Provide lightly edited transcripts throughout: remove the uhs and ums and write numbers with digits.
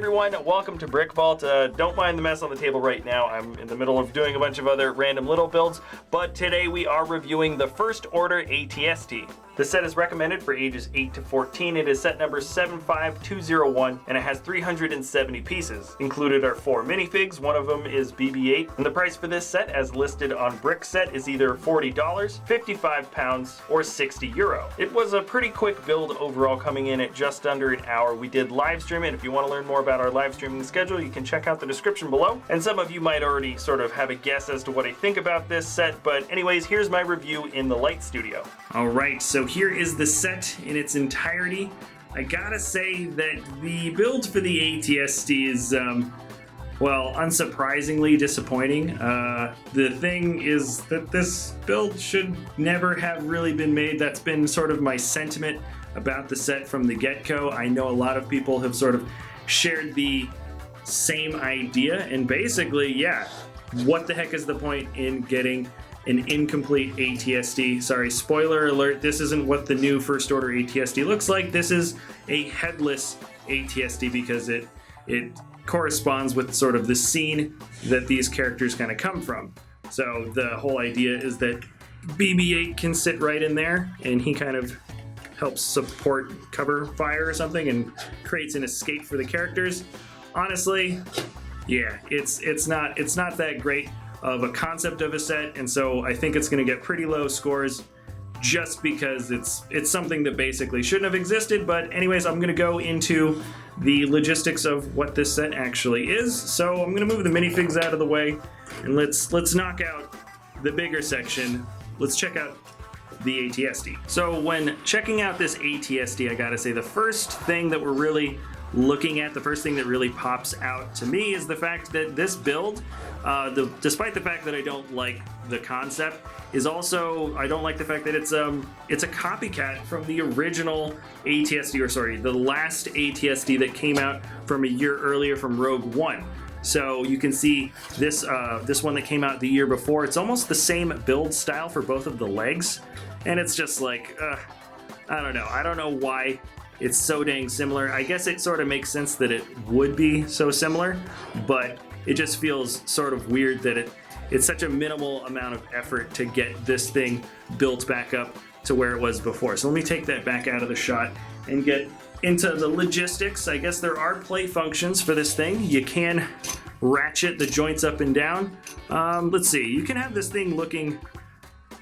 everyone, welcome to BrickVault. Don't mind the mess on the table right now. I'm in the middle of doing a bunch of other random little builds, but today we are reviewing the First Order ATST. The set is recommended for ages 8 to 14. It is set number 75201 and it has 370 pieces. Included are 4 minifigs, one of them is BB-8, and the price for this set as listed on BrickSet is either $40, 55 pounds, or 60 euro. It was a pretty quick build overall, coming in at just under an hour. We did live stream it, and if you want to learn more about our live streaming schedule, you can check out the description below. And some of you might already sort of have a guess as to what I think about this set, but anyways, here's my review in the light studio. Alright, so here is the set in its entirety. I gotta say that the build for the ATST is, well, unsurprisingly disappointing. The thing is that this build should never have really been made. That's been sort of my sentiment about the set from the get-go. I know a lot of people have sort of shared the same idea, and basically, yeah, what the heck is the point in getting an incomplete ATST? Sorry, spoiler alert, this isn't what the new First Order ATST looks like. This is a headless ATST because it corresponds with sort of the scene that these characters kind of come from. So the whole idea is that BB-8 can sit right in there and he kind of helps support cover fire or something and creates an escape for the characters. Honestly, yeah, it's not that great of a concept of a set, and so I think it's going to get pretty low scores just because it's something that basically shouldn't have existed. But anyways, I'm going to go into the logistics of what this set actually is. So I'm going to move the minifigs out of the way and let's knock out the bigger section. Let's check out the ATST. So when checking out this ATST, I gotta say the first thing that we're really looking at, the first thing that really pops out to me is the fact that this build, despite the fact that I don't like the concept, is also, I don't like the fact that it's a copycat from the original ATST, or sorry, the last ATST that came out from a year earlier from Rogue One. So you can see this one that came out the year before. It's almost the same build style for both of the legs, and it's just like, I don't know. I don't know why it's so dang similar. I guess it sort of makes sense that it would be so similar, but it just feels sort of weird that it's such a minimal amount of effort to get this thing built back up to where it was before. So let me take that back out of the shot and get into the logistics. I guess there are play functions for this thing. You can ratchet the joints up and down. Let's see, you can have this thing looking,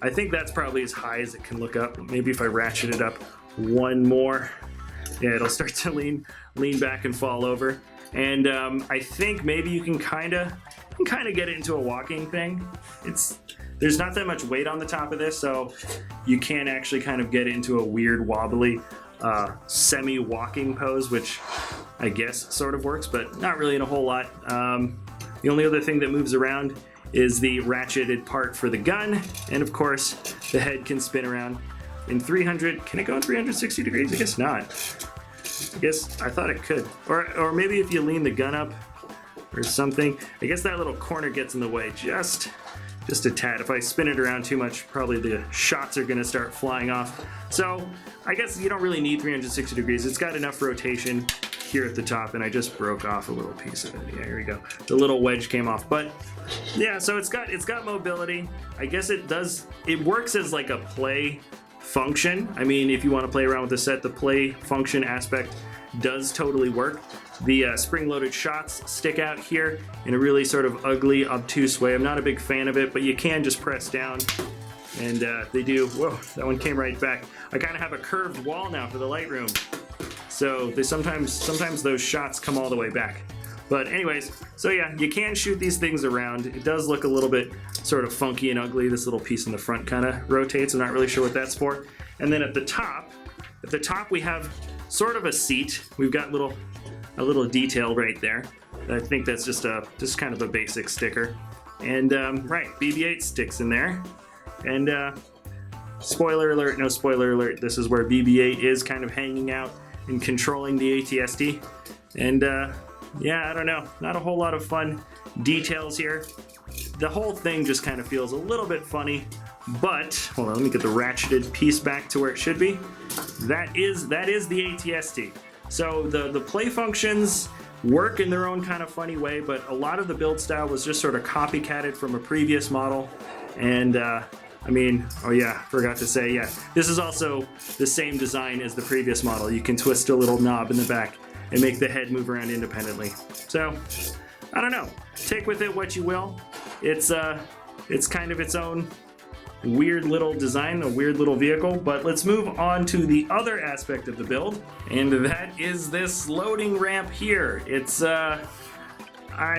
I think that's probably as high as it can look up. Maybe if I ratchet it up one more, yeah, it'll start to lean back and fall over. And I think maybe you can kind of get it into a walking thing. There's not that much weight on the top of this, so you can actually kind of get it into a weird wobbly semi-walking pose, which I guess sort of works, but not really in a whole lot. The only other thing that moves around is the ratcheted part for the gun, and of course the head can spin around in 300. Can it go in 360 degrees? I guess not. I guess I thought it could, or maybe if you lean the gun up or something. I guess that little corner gets in the way just a tad. If I spin it around too much, probably the shots are going to start flying off. So I guess you don't really need 360 degrees. It's got enough rotation here at the top, and I just broke off a little piece of it. Yeah, here we go. The little wedge came off, but yeah, so it's got mobility. I guess it works as like a play function. I mean, if you want to play around with the set, the play function aspect does totally work. The spring-loaded shots stick out here in a really sort of ugly, obtuse way. I'm not a big fan of it, but you can just press down, and they do. Whoa, that one came right back. I kind of have a curved wall now for the Lightroom, so they sometimes those shots come all the way back. But anyways, so yeah, you can shoot these things around. It does look a little bit sort of funky and ugly. This little piece in the front kind of rotates. I'm not really sure what that's for. And then at the top we have sort of a seat. We've got a little detail right there. I think that's just kind of a basic sticker. And right, BB-8 sticks in there. And spoiler alert, no spoiler alert, this is where BB-8 is kind of hanging out and controlling the ATST. And yeah, I don't know, not a whole lot of fun details here. The whole thing just kind of feels a little bit funny, but hold on, let me get the ratcheted piece back to where it should be. That is the ATST. So the play functions work in their own kind of funny way, but a lot of the build style was just sort of copycatted from a previous model. And I mean, oh yeah, forgot to say, yeah, this is also the same design as the previous model. You can twist a little knob in the back and make the head move around independently. So, I don't know. Take with it what you will. It's kind of its own weird little design, a weird little vehicle, but let's move on to the other aspect of the build, and that is this loading ramp here. It's, I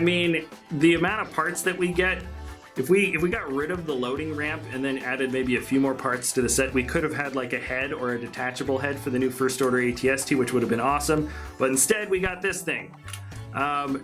mean, the amount of parts that we get, if we got rid of the loading ramp and then added maybe a few more parts to the set, we could have had like a head or a detachable head for the new First Order ATST, which would have been awesome, but instead we got this thing.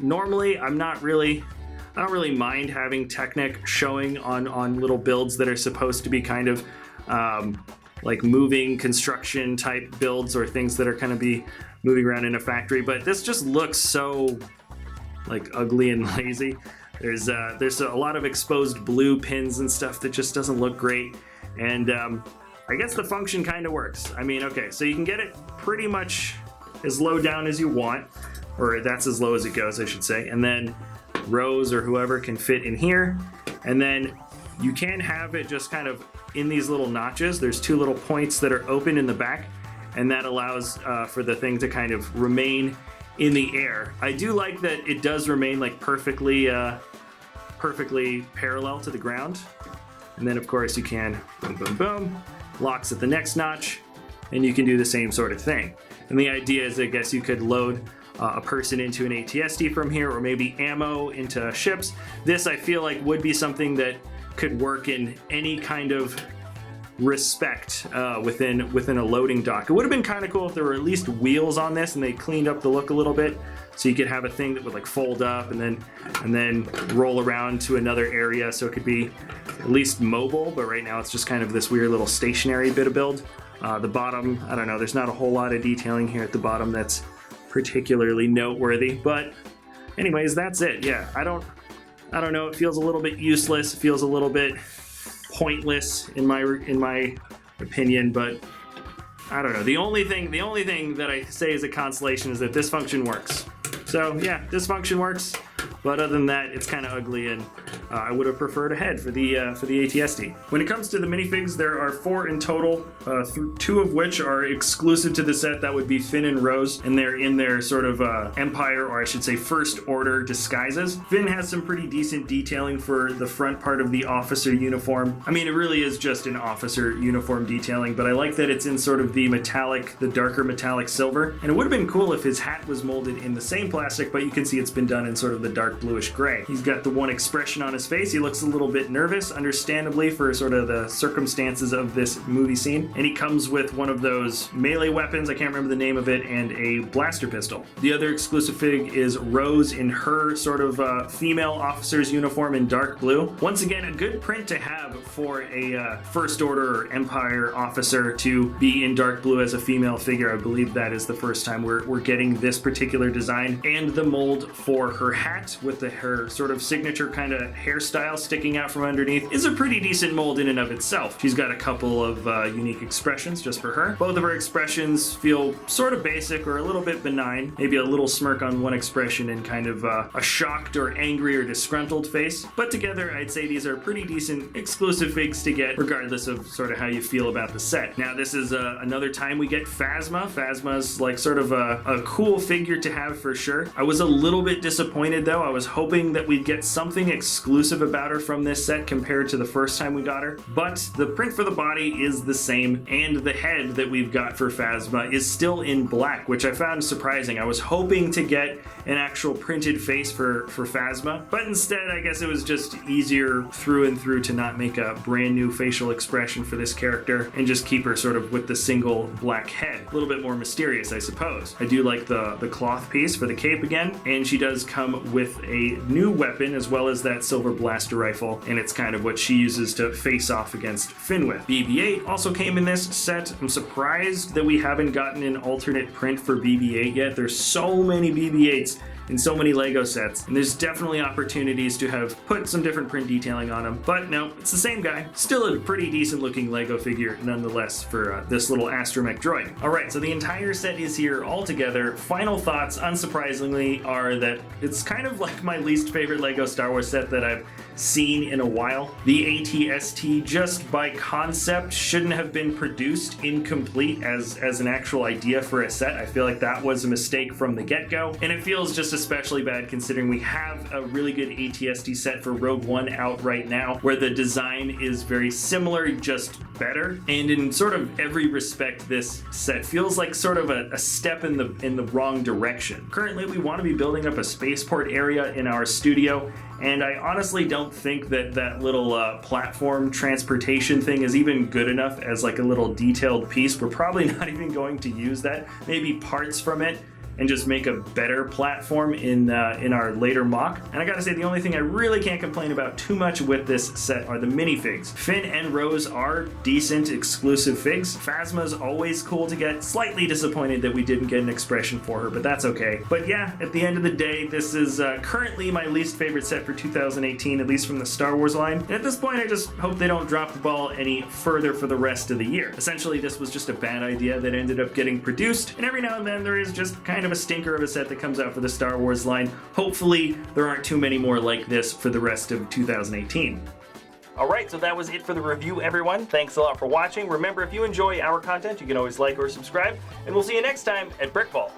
Normally, I don't really mind having Technic showing on little builds that are supposed to be kind of like moving construction type builds or things that are kind of be moving around in a factory, but this just looks so like ugly and lazy. There's a lot of exposed blue pins and stuff that just doesn't look great, and I guess the function kind of works. I mean, okay, so you can get it pretty much as low down as you want, or that's as low as it goes, I should say, and then Rose or whoever can fit in here, and then you can have it just kind of in these little notches. There's two little points that are open in the back, and that allows for the thing to kind of remain in the air. I do like that it does remain like perfectly parallel to the ground, and then of course you can boom boom boom, locks at the next notch, and you can do the same sort of thing. And the idea is, I guess you could load a person into an ATST from here, or maybe ammo into ships. This I feel like would be something that could work in any kind of respect within a loading dock. It would have been kind of cool if there were at least wheels on this and they cleaned up the look a little bit, so you could have a thing that would like fold up and then roll around to another area, so it could be at least mobile. But right now it's just kind of this weird little stationary bit of build. The bottom, I don't know, there's not a whole lot of detailing here at the bottom that's particularly noteworthy, but anyways, that's it. Yeah, I don't know, it feels a little bit useless, it feels a little bit pointless in my opinion, but I don't know. The only thing that I say as a consolation is that this function works. So yeah, this function works, but other than that, it's kind of ugly, and I would have preferred a head for the ATST. When it comes to the minifigs, there are 4 in total, 2 of which are exclusive to the set. That would be Finn and Rose, and they're in their sort of Empire, or I should say First Order disguises. Finn has some pretty decent detailing for the front part of the officer uniform. I mean, it really is just an officer uniform detailing, but I like that it's in sort of the darker metallic silver. And it would have been cool if his hat was molded in the same plastic, but you can see it's been done in sort of the dark bluish gray. He's got the one expression on his face. He looks a little bit nervous, understandably, for sort of the circumstances of this movie scene. And he comes with one of those melee weapons, I can't remember the name of it, and a blaster pistol. The other exclusive fig is Rose in her sort of female officer's uniform in dark blue. Once again, a good print to have for a First Order or Empire officer to be in dark blue as a female figure. I believe that is the first time we're getting this particular design. And the mold for her hat with her sort of signature kind of hairstyle sticking out from underneath is a pretty decent mold in and of itself. She's got a couple of unique expressions just for her. Both of her expressions feel sort of basic or a little bit benign. Maybe a little smirk on one expression and kind of a shocked or angry or disgruntled face. But together, I'd say these are pretty decent exclusive figs to get, regardless of sort of how you feel about the set. Now, this is another time we get Phasma. Phasma's like sort of a cool figure to have for sure. I was a little bit disappointed though. I was hoping that we'd get something exclusive about her from this set compared to the first time we got her. But the print for the body is the same, and the head that we've got for Phasma is still in black, which I found surprising. I was hoping to get an actual printed face for Phasma, but instead I guess it was just easier through and through to not make a brand new facial expression for this character and just keep her sort of with the single black head. A little bit more mysterious, I suppose. I do like the cloth piece for the cape again, and she does come with a new weapon as well as that silver blaster rifle, and it's kind of what she uses to face off against Finn with. BB-8 also came in this set. I'm surprised that we haven't gotten an alternate print for BB-8 yet. There's so many BB-8s in so many Lego sets, and there's definitely opportunities to have put some different print detailing on him, but no, it's the same guy. Still a pretty decent looking Lego figure nonetheless for this little astromech droid. Alright, so the entire set is here all together. Final thoughts, unsurprisingly, are that it's kind of like my least favorite Lego Star Wars set that I've seen in a while. The AT-ST, just by concept, shouldn't have been produced incomplete as an actual idea for a set. I feel like that was a mistake from the get-go, and it feels just especially bad considering we have a really good AT-ST set for Rogue One out right now, where the design is very similar, just better, and in sort of every respect this set feels like sort of a step in the wrong direction. Currently we want to be building up a spaceport area in our studio, and I honestly don't think that little platform transportation thing is even good enough as like a little detailed piece. We're probably not even going to use that. Maybe parts from it, and just make a better platform in our later mock. And I gotta say, the only thing I really can't complain about too much with this set are the minifigs. Finn and Rose are decent exclusive figs. Phasma's always cool to get. Slightly disappointed that we didn't get an expression for her, but that's okay. But yeah, at the end of the day, this is currently my least favorite set for 2018, at least from the Star Wars line. And at this point, I just hope they don't drop the ball any further for the rest of the year. Essentially, this was just a bad idea that ended up getting produced, and every now and then there is just kind of a stinker of a set that comes out for the Star Wars line. Hopefully there aren't too many more like this for the rest of 2018. Alright, so that was it for the review, everyone. Thanks a lot for watching. Remember, if you enjoy our content, you can always like or subscribe, and we'll see you next time at BrickVault.